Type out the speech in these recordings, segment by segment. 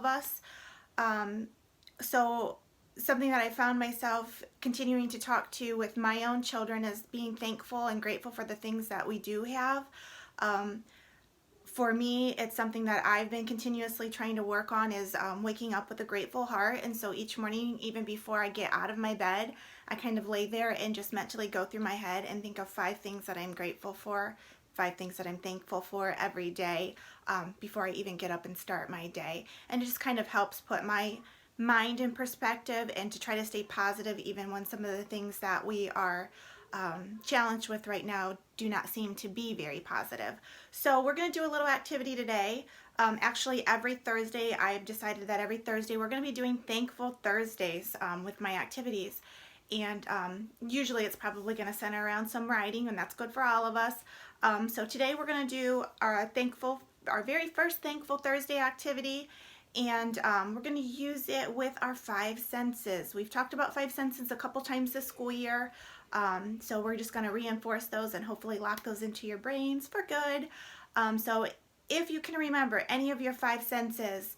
of us. So something that I found myself continuing to talk to with my own children is being thankful and grateful for the things that we do have. For me, it's something that I've been continuously trying to work on is waking up with a grateful heart. And so each morning, even before I get out of my bed, I kind of lay there and just mentally go through my head and think of 5 things that I'm grateful for, 5 things that I'm thankful for every day before I even get up and start my day. And it just kind of helps put my mind in perspective and to try to stay positive even when some of the things that we are challenged with right now do not seem to be very positive. So we're going to do a little activity today. Actually, every Thursday, I've decided that every Thursday we're going to be doing Thankful Thursdays with my activities. And usually it's probably going to center around some writing, and that's good for all of us. So today we're going to do our very first Thankful Thursday activity. And we're going to use it with our 5 senses. We've talked about 5 senses a couple times this school year. So we're just going to reinforce those and hopefully lock those into your brains for good. So if you can remember any of your 5 senses,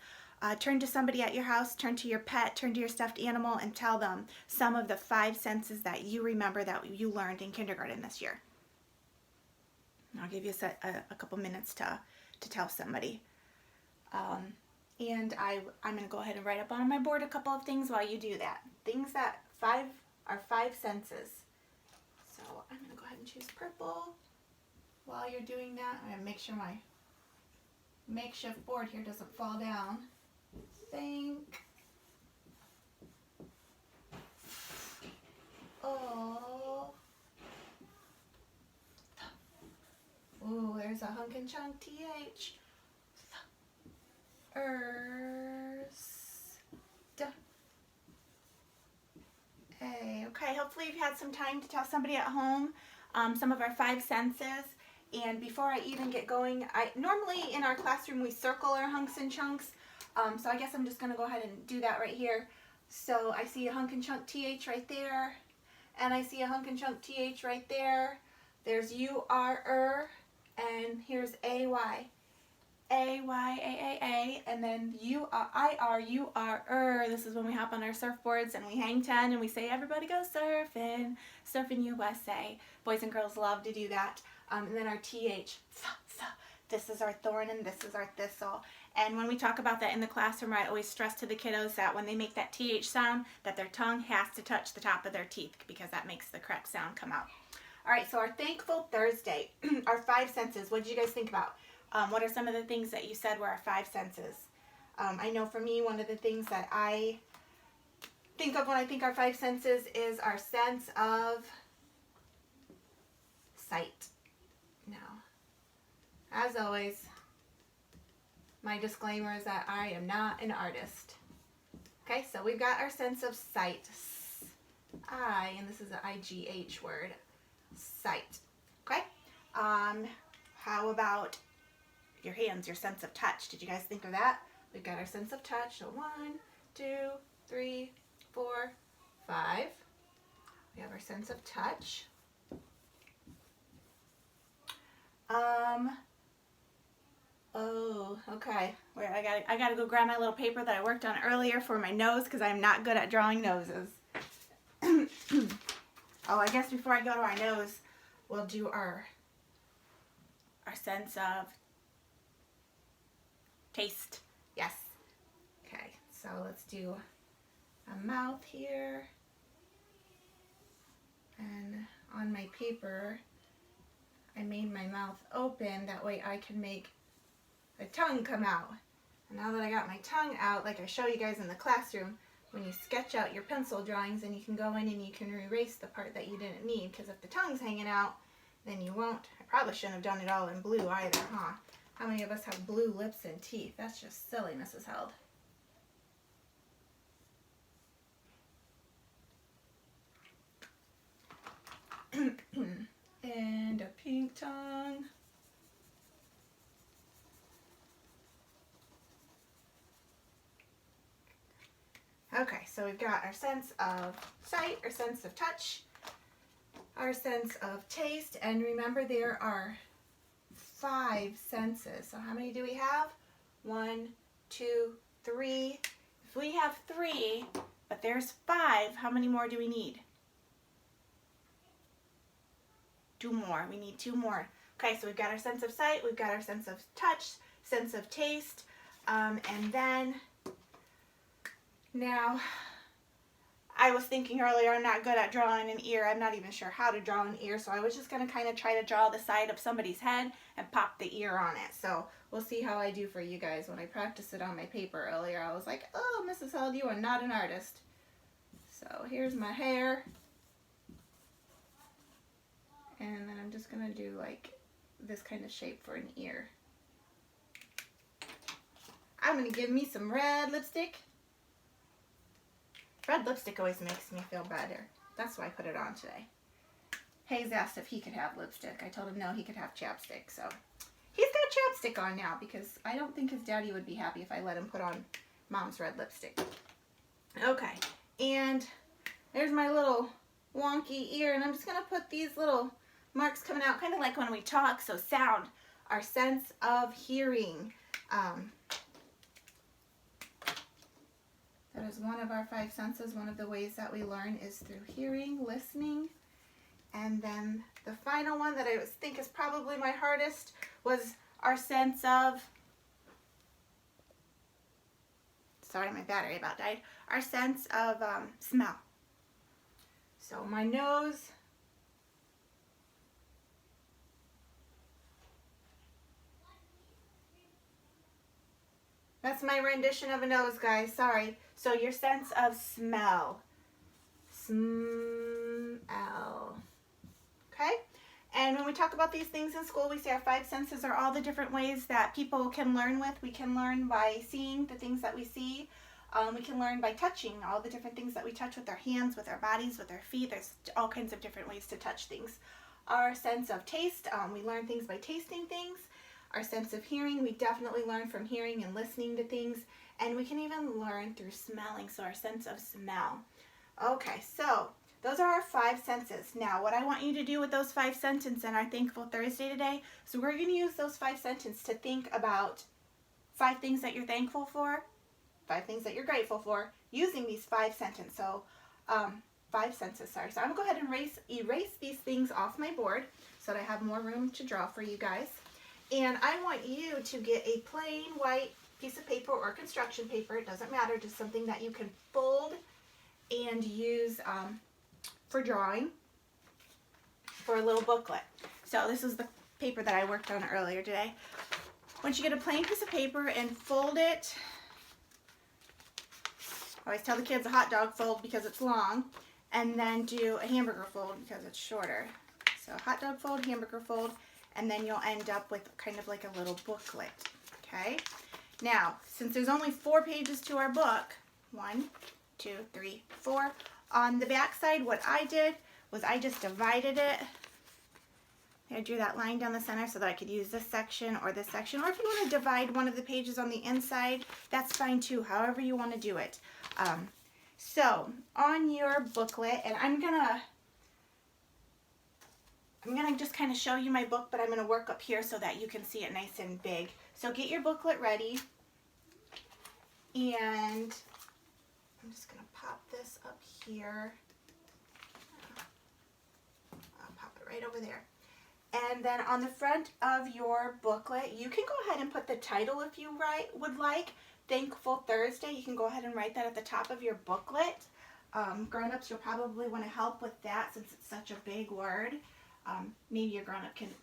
turn to somebody at your house, turn to your pet, turn to your stuffed animal, and tell them some of the 5 senses that you remember that you learned in kindergarten this year. I'll give you a couple minutes to tell somebody. And I'm going to go ahead and write up on my board a couple of things while you do that. Things that are 5 senses. So I'm going to go ahead and choose purple. While you're doing that, I'm going to make sure my makeshift board here doesn't fall down. Think. Oh. Ooh, there's a hunk and chunk TH. Okay, hopefully you've had some time to tell somebody at home some of our 5 senses. And before I even get going, normally in our classroom we circle our hunks and chunks. So I guess I'm just going to go ahead and do that right here. So I see a hunk and chunk TH right there. And I see a hunk and chunk TH right there. There's U-R-R. And here's A-Y. A-Y-A-A-A, and then U-R-I-R-U-R-R. This is when we hop on our surfboards and we hang 10 and we say, everybody go surfing, surfing USA. Boys and girls love to do that. And then our TH, this is our thorn and this is our thistle. And when we talk about that in the classroom, I always stress to the kiddos that when they make that TH sound, that their tongue has to touch the top of their teeth because that makes the correct sound come out. All right, so our Thankful Thursday, our 5 senses. What did you guys think about? What are some of the things that you said were our 5 senses? I know for me, one of the things that I think of when I think our 5 senses is our sense of sight. Now, as always, my disclaimer is that I am not an artist. Okay, so we've got our sense of sight. And this is an I-G-H word, sight. Okay, how about your hands, your sense of touch? Did you guys think of that? We've got our sense of touch. So 1, 2, 3, 4, 5. We have our sense of touch. Oh, okay. Wait, I gotta go grab my little paper that I worked on earlier for my nose because I'm not good at drawing noses. Oh, I guess before I go to our nose, we'll do our sense of taste. Yes. Okay, so let's do a mouth here. And on my paper, I made my mouth open. That way I can make a tongue come out. And now that I got my tongue out, like I show you guys in the classroom, when you sketch out your pencil drawings, and you can go in and you can erase the part that you didn't need. Because if the tongue's hanging out, then you won't. I probably shouldn't have done it all in blue either, huh? How many of us have blue lips and teeth? That's just silly, Mrs. Held. And a pink tongue. Okay, so we've got our sense of sight, our sense of touch, our sense of taste, and remember there are 5 senses. So how many do we have? 1, 2, 3. If we have 3, but there's 5, how many more do we need? 2 more. We need 2 more. Okay, so we've got our sense of sight, we've got our sense of touch, sense of taste, and then now I was thinking earlier I'm not good at drawing an ear. I'm not even sure how to draw an ear, so I was just going to kind of try to draw the side of somebody's head and pop the ear on it. So we'll see how I do for you guys. When I practiced it on my paper earlier, I was like, oh, Mrs. Held, you are not an artist. So here's my hair. And then I'm just going to do like this kind of shape for an ear. I'm going to give me some red lipstick. Red lipstick always makes me feel better. That's why I put it on today. Hayes asked if he could have lipstick. I told him no, he could have chapstick. So he's got chapstick on now because I don't think his daddy would be happy if I let him put on Mom's red lipstick. Okay, and there's my little wonky ear, and I'm just going to put these little marks coming out, kind of like when we talk. So sound, our sense of hearing. That is one of our 5 senses. One of the ways that we learn is through hearing, listening. And then the final one that I think is probably my hardest was our sense of, sorry, my battery about died, our sense of smell. So my nose, that's my rendition of a nose, guys, sorry. So your sense of smell. Smell. Okay? And when we talk about these things in school, we say our 5 senses are all the different ways that people can learn with. We can learn by seeing the things that we see. We can learn by touching, all the different things that we touch with our hands, with our bodies, with our feet. There's all kinds of different ways to touch things. Our sense of taste, we learn things by tasting things. Our sense of hearing, we definitely learn from hearing and listening to things. And we can even learn through smelling, so our sense of smell. Okay, so those are our 5 senses. Now, what I want you to do with those 5 sentences in our Thankful Thursday today, so we're going to use those 5 sentences to think about 5 things that you're thankful for, 5 things that you're grateful for, using these 5 sentences. So, 5 senses, sorry. So I'm going to go ahead and erase these things off my board so that I have more room to draw for you guys. And I want you to get a plain white piece of paper or construction paper, it doesn't matter, just something that you can fold and use for drawing, for a little booklet. So this is the paper that I worked on earlier today. Once you get a plain piece of paper and fold it, I always tell the kids a hot dog fold because it's long, and then do a hamburger fold because it's shorter. So hot dog fold, hamburger fold, and then you'll end up with kind of like a little booklet, okay? Now, since there's only 4 pages to our book, 1, 2, 3, 4, on the back side, what I did was I just divided it. I drew that line down the center so that I could use this section or this section, or if you want to divide one of the pages on the inside, that's fine too, however you want to do it. So, on your booklet, and I'm gonna just kind of show you my book, but I'm gonna work up here so that you can see it nice and big. So get your booklet ready, and I'm just gonna pop this up here. I'll pop it right over there. And then on the front of your booklet, you can go ahead and put the title if you would like. Thankful Thursday. You can go ahead and write that at the top of your booklet. Grown-ups, you'll probably want to help with that since it's such a big word. Maybe your grown-up can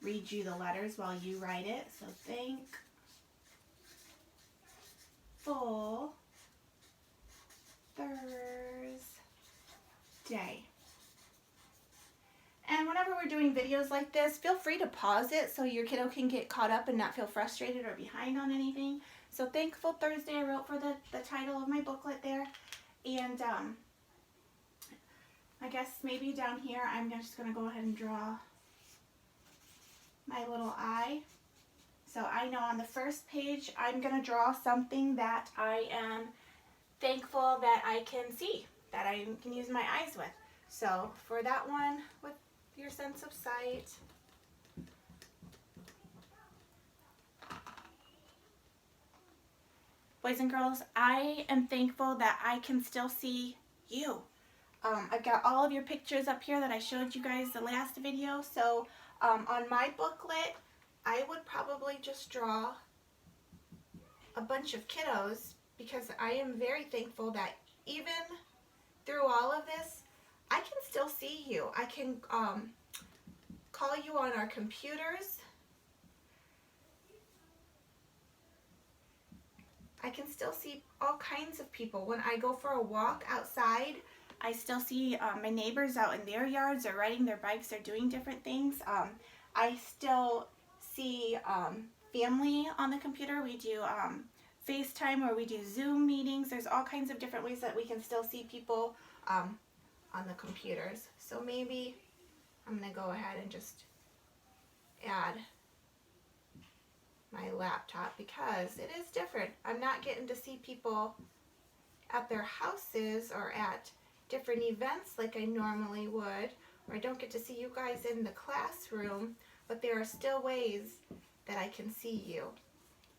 read you the letters while you write it. So Thankful Thursday. And whenever we're doing videos like this, feel free to pause it so your kiddo can get caught up and not feel frustrated or behind on anything. So Thankful Thursday, I wrote for the title of my booklet there. And I guess maybe down here I'm just going to go ahead and draw my little eye. So I know on the first page I'm going to draw something that I am thankful that I can see, that I can use my eyes with. So for that one, with your sense of sight, Boys and girls, I am thankful that I can still see you. I've got all of your pictures up here that I showed you guys the last video. So on my booklet, I would probably just draw a bunch of kiddos because I am very thankful that even through all of this, I can still see you. I can call you on our computers. I can still see all kinds of people. When I go for a walk outside, I still see my neighbors out in their yards or riding their bikes or doing different things. I still see family on the computer. We do FaceTime or we do Zoom meetings. There's all kinds of different ways that we can still see people on the computers. So maybe I'm going to go ahead and just add my laptop because it is different. I'm not getting to see people at their houses or at different events like I normally would, or I don't get to see you guys in the classroom, but there are still ways that I can see you,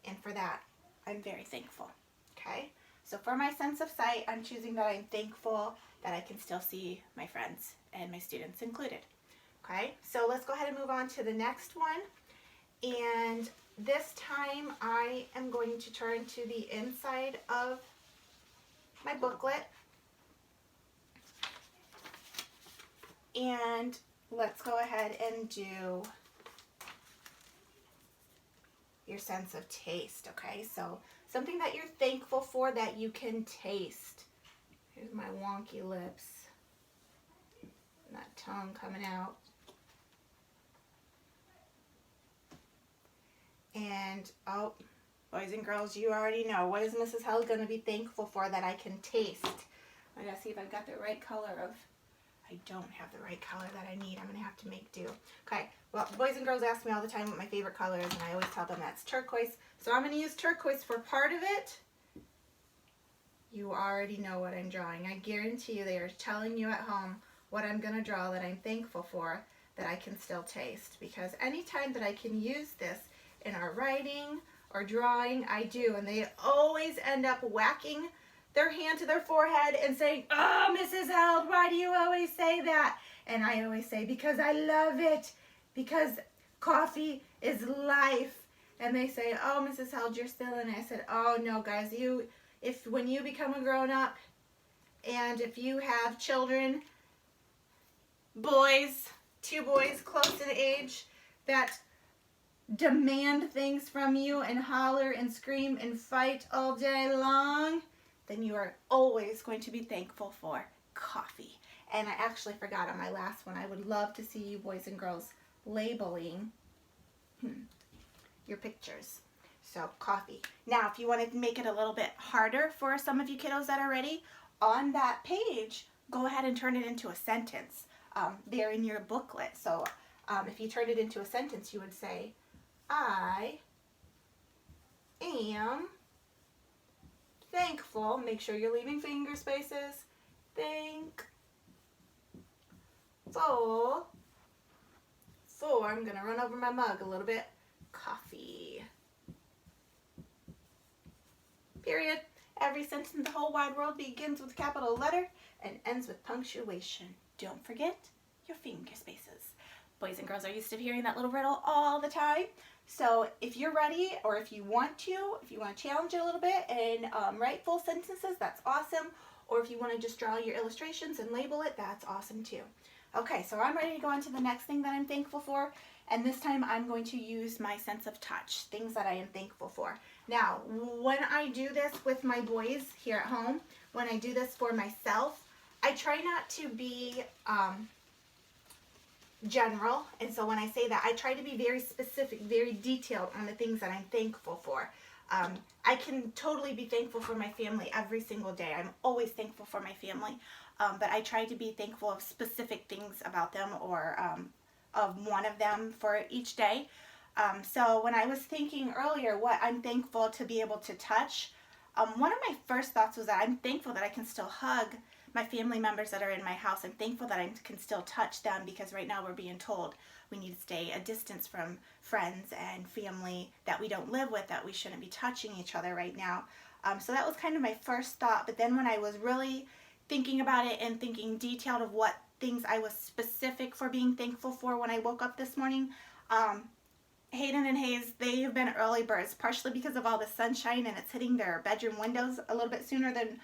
and for that I'm very thankful. Okay, so for my sense of sight, I'm choosing that I'm thankful that I can still see my friends and my students included. Okay, so let's go ahead and move on to the next one. And this time I am going to turn to the inside of my booklet. And let's go ahead and do your sense of taste, okay? So something that you're thankful for that you can taste. Here's my wonky lips. And that tongue coming out. And, oh, boys and girls, you already know. What is Mrs. Held going to be thankful for that I can taste? I gotta see if I've got the right color of... I don't have the right color that I need. I'm going to have to make do. Okay, well, boys and girls ask me all the time what my favorite color is, and I always tell them that's turquoise. So I'm going to use turquoise for part of it. You already know what I'm drawing. I guarantee you they are telling you at home what I'm going to draw that I'm thankful for that I can still taste. Because anytime that I can use this in our writing or drawing, I do. And they always end up whacking their hand to their forehead and saying, "Oh, Mrs. Held, why do you always say that?" And I always say, because I love it, because coffee is life. And they say, "Oh, Mrs. Held, you're still in it." I said, "Oh, no, guys, when you become a grown-up and if you have children, boys, 2 boys close in age that demand things from you and holler and scream and fight all day long, then you are always going to be thankful for coffee." And I actually forgot on my last one, I would love to see you boys and girls labeling your pictures. So coffee. Now, if you want to make it a little bit harder for some of you kiddos that are ready, on that page, go ahead and turn it into a sentence. There in your booklet. So if you turned it into a sentence, you would say, "I am thankful." Make sure you're leaving finger spaces. Thankful for, I'm going to run over my mug a little bit, coffee. Period. Every sentence in the whole wide world begins with a capital letter and ends with punctuation. Don't forget your finger spaces. Boys and girls are used to hearing that little riddle all the time. So if you're ready, or if you want to challenge it a little bit and write full sentences, that's awesome. Or if you want to just draw your illustrations and label it, that's awesome too. Okay, so I'm ready to go on to the next thing that I'm thankful for. And this time I'm going to use my sense of touch, things that I am thankful for. Now, when I do this with my boys here at home, when I do this for myself, I try not to be general. And so when I say that, I try to be very specific, very detailed on the things that I'm thankful for. I can totally be thankful for my family every single day. I'm always thankful for my family. But I try to be thankful of specific things about them or of one of them for each day. So when I was thinking earlier what I'm thankful to be able to touch, one of my first thoughts was that I'm thankful that I can still hug my family members that are in my house. I'm thankful that I can still touch them because right now we're being told we need to stay a distance from friends and family that we don't live with, that we shouldn't be touching each other right now. So that was kind of my first thought. But then when I was really thinking about it and thinking detailed of what things I was specific for being thankful for when I woke up this morning, Hayden and Hayes, they have been early birds, partially because of all the sunshine and it's hitting their bedroom windows a little bit sooner than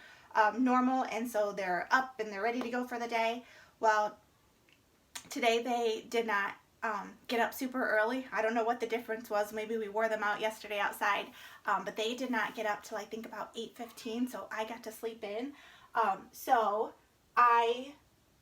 normal, and so they're up and they're ready to go for the day. Well, today they did not get up super early. I don't know what the difference was. Maybe we wore them out yesterday outside, but they did not get up till I think about 8:15, so I got to sleep in. So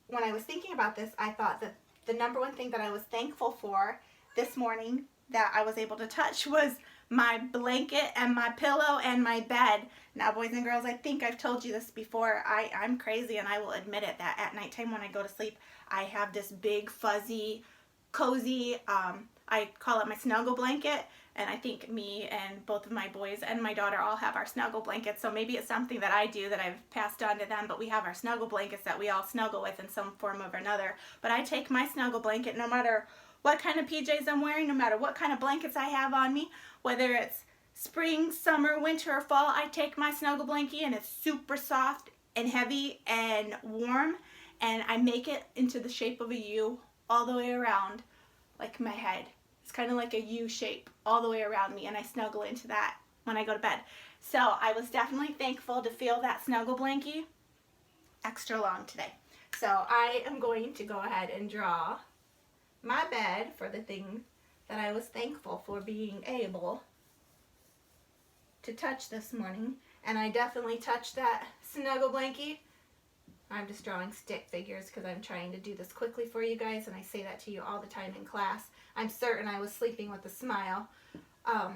when I was thinking about this, I thought that the number one thing that I was thankful for this morning that I was able to touch was my blanket and my pillow and my bed. Now, boys and girls, I think I've told you this before. I'm crazy, and I will admit it, that at nighttime when I go to sleep, I have this big, fuzzy, cozy, I call it my snuggle blanket, and I think me and both of my boys and my daughter all have our snuggle blankets, so maybe it's something that I do that I've passed on to them, but we have our snuggle blankets that we all snuggle with in some form or another. But I take my snuggle blanket no matter what kind of PJs I'm wearing, no matter what kind of blankets I have on me, whether it's spring, summer, winter, or fall, I take my snuggle blanket and it's super soft and heavy and warm, and I make it into the shape of a U all the way around, like my head. It's kind of like a U shape all the way around me, and I snuggle into that when I go to bed. So I was definitely thankful to feel that snuggle blankie extra long today. So I am going to go ahead and draw my bed for the thing that I was thankful for being able to touch this morning. And I definitely touched that snuggle blankie. I'm just drawing stick figures because I'm trying to do this quickly for you guys, and I say that to you all the time in class. I'm certain I was sleeping with a smile. I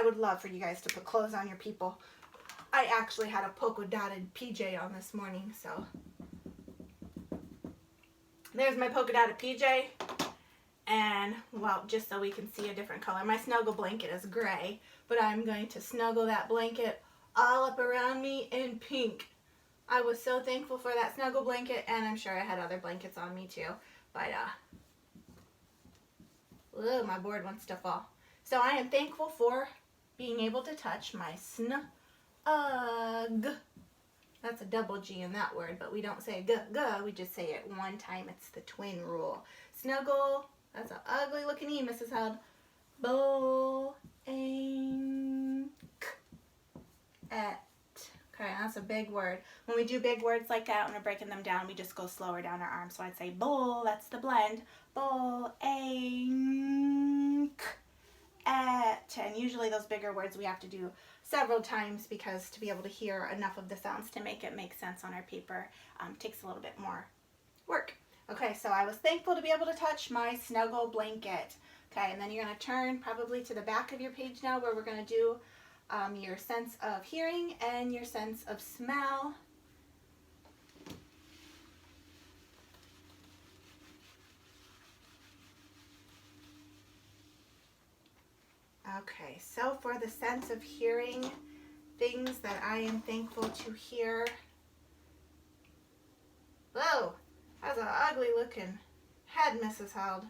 would love for you guys to put clothes on your people. I actually had a polka dotted PJ on this morning, so there's my polka dotted PJ. And, well, just so we can see a different color, my snuggle blanket is gray, but I'm going to snuggle that blanket all up around me in pink. I was so thankful for that snuggle blanket, and I'm sure I had other blankets on me too, but ooh, my board wants to fall. So I am thankful for being able to touch my snug. That's a double G in that word, but we don't say g, we just say it one time. It's the twin rule. Snuggle, that's an ugly looking E, Mrs. Held. Blank. Okay, that's a big word. When we do big words like that, when we're breaking them down, we just go slower down our arms. So I'd say bull, that's the blend. Bull, and usually those bigger words we have to do several times because to be able to hear enough of the sounds to make it make sense on our paper takes a little bit more work. Okay, so I was thankful to be able to touch my snuggle blanket. Okay, and then you're going to turn probably to the back of your page now where we're going to do your sense of hearing and your sense of smell. Okay, so for the sense of hearing, things that I am thankful to hear. Whoa, that's an ugly looking head, Mrs. Held.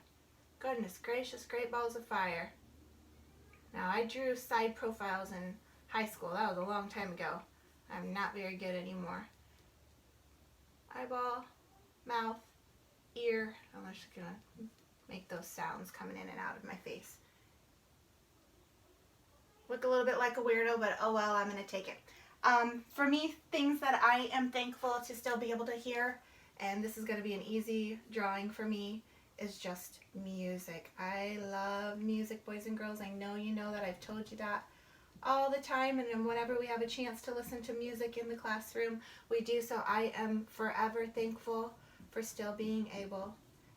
Goodness gracious, great balls of fire. Now, I drew side profiles in high school. That was a long time ago. I'm not very good anymore. Eyeball, mouth, ear. I'm just going to make those sounds coming in and out of my face. Look a little bit like a weirdo, but oh well, I'm going to take it. For me, things that I am thankful to still be able to hear, and this is going to be an easy drawing for me, is just music. I love music, boys and girls. I know you know that. I've told you that all the time, and then whenever we have a chance to listen to music in the classroom, we do. So I am forever thankful for still being able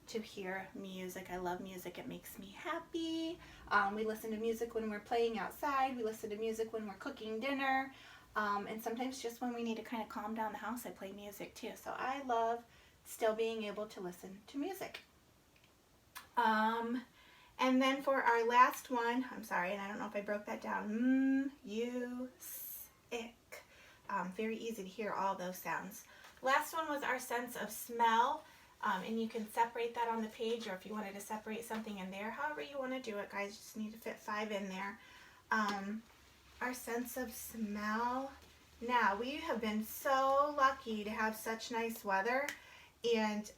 to hear music. I love music. It makes me happy. We listen to music when we're playing outside. We listen to music when we're cooking dinner. And sometimes just when we need to kind of calm down the house, I play music too. So I love still being able to listen to music. And then for our last one, I'm sorry, and I don't know if I broke that down. Music. Very easy to hear all those sounds. Last one was our sense of smell. And you can separate that on the page, or if you wanted to separate something in there, however you want to do it, guys, just need to fit 5 in there. our sense of smell. Now, we have been so lucky to have such nice weather, and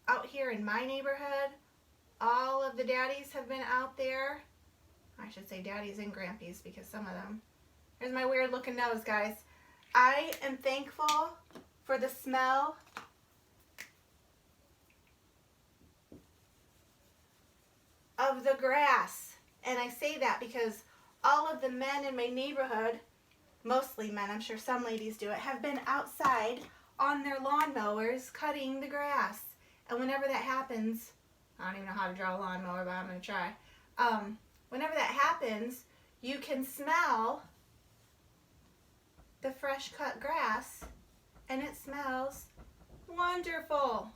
out here in my neighborhood, all of the daddies have been out there. I should say daddies and grandpies because some of them. Here's my weird looking nose, guys. I am thankful for the smell of the grass. And I say that because all of the men in my neighborhood, mostly men, I'm sure some ladies do it, have been outside on their lawnmowers cutting the grass. And whenever that happens, I don't even know how to draw a lawnmower, but I'm going to try. Whenever that happens, you can smell the fresh cut grass, and it smells wonderful.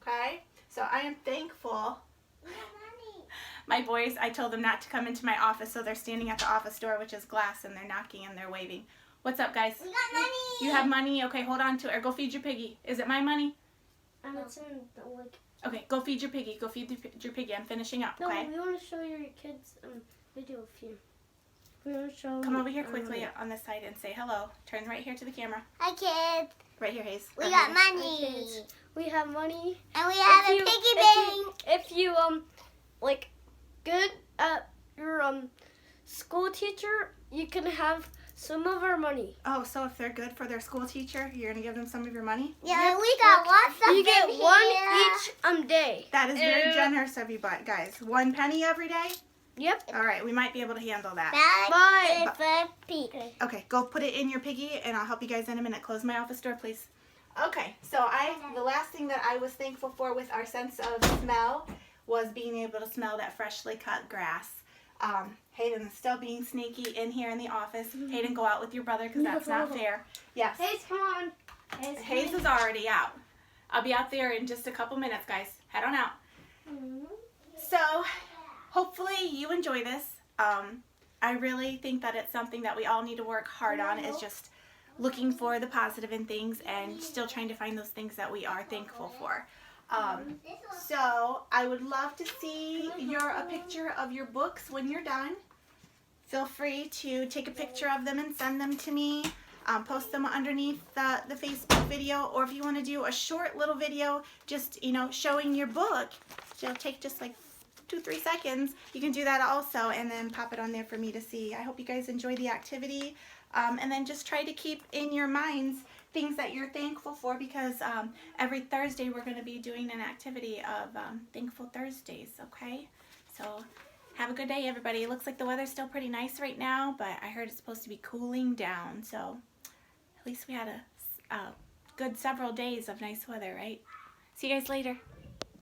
Okay? So I am thankful. My boys, I told them not to come into my office, so they're standing at the office door, which is glass, and they're knocking and they're waving. What's up, guys? We got money! You have money? Okay, hold on to it, or go feed your piggy. Is it my money? It's in the wood. Okay, go feed your piggy. Go feed your piggy. I'm finishing up, No, okay? we want to show your kids video of you. We want to show. Come over here quickly on this side and say hello. Turn right here to the camera. Hi, kids. Right here, Hayes. We Right got here. money. We have money. And we have a piggy bank. If you like good at your school teacher, you can have some of our money. Oh, so if they're good for their school teacher, you're going to give them some of your money? Yeah, we got lots of You get them one here. each day. That is very generous of you, guys. 1 penny every day? Yep. All right, we might be able to handle that. Bye. Bye. Pig. Okay, go put it in your piggy, and I'll help you guys in a minute. Close my office door, please. Okay, so the last thing that I was thankful for with our sense of smell was being able to smell that freshly cut grass. Hayden is still being sneaky in here in the office. Hayden, go out with your brother because that's not fair. Yes. Hayes, come on. Hayes is already out. I'll be out there in just a couple minutes, guys. Head on out. So, hopefully you enjoy this. I really think that it's something that we all need to work hard on, is just looking for the positive in things and still trying to find those things that we are thankful for. So I would love to see a picture of your books when you're done. Feel free to take a picture of them and send them to me. Post them underneath the Facebook video, or if you want to do a short little video just, showing your book, it'll take just like 2-3 seconds. You can do that also and then pop it on there for me to see. I hope you guys enjoy the activity, and then just try to keep in your minds things that you're thankful for, because every Thursday we're going to be doing an activity of Thankful Thursdays, okay? So have a good day, everybody. It looks like the weather's still pretty nice right now, but I heard it's supposed to be cooling down, so at least we had a good several days of nice weather, right? See you guys later.